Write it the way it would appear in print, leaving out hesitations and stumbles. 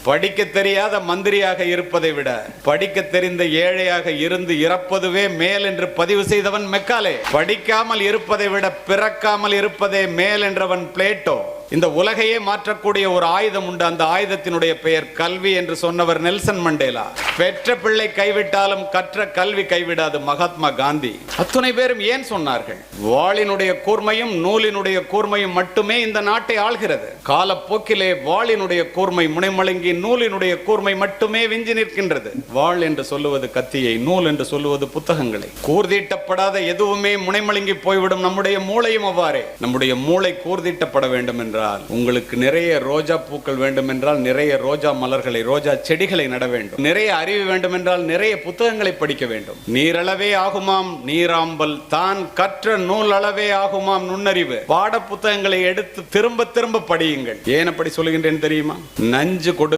படிக்க தெரியாத மந்திரியாக இருப்பதை விட படிக்க தெரிந்த ஏழையாக இருந்து இறப்பதுவே மேல் என்று பதிவு செய்தவன் மெக்காலே. படிக்காமல் இருப்பதை விட பிறக்காமல் இருப்பதே மேல் என்றவன் பிளேட்டோ. இந்த உலகையே மாற்றக்கூடிய ஒரு ஆயுதம் உண்டு, அந்த ஆயுதத்தினுடைய பெயர் கல்வி என்று சொன்னவர் நெல்சன் மண்டேலா. பெற்ற பிள்ளை கைவிட்டாலும் கற்ற கல்வி கைவிடாது மகாத்மா காந்தி. அத்துணை பேரும் ஏன் சொன்னார்கள்? வாளினுடைய கூர்மையும் நூலினுடைய கூர்மையும் மட்டுமே இந்த நாட்டை ஆள்கிறது. காலப்போக்கிலே வாளினுடைய கூர்மை முனைமழுங்கி நூலினுடைய கூர்மை மட்டுமே விஞ்சி நிற்கின்றது. வாள் என்று சொல்லுவது கத்தியை, நூல் என்று சொல்லுவது புத்தகங்களை. கூர்தீட்டப்படாத எதுவுமே முனைமழுங்கி போய்விடும். நம்முடைய மூளையும் அவ்வாறே. நம்முடைய மூளை கூர்தீட்டப்பட வேண்டும் என்றால், உங்களுக்கு நிறைய ரோஜா பூக்கள் வேண்டும் என்றால் நிறைய ரோஜா மலர்களை, ரோஜா செடிகளை நட வேண்டும். நிறைய அறிவு வேண்டும் என்றால் நிறைய புத்தகங்களை படிக்க வேண்டும். நீரளவே ஆகுமாம் நீராம்பல், தான் கற்ற நூல் அளவே ஆகுமாம் நுண்ணறிவு. பாட புத்தகங்களை எடுத்து திரும்ப திரும்ப படியுங்கள். ஏன் அப்படி சொல்லுகின்றேன் தெரியுமா? நஞ்சு கொடு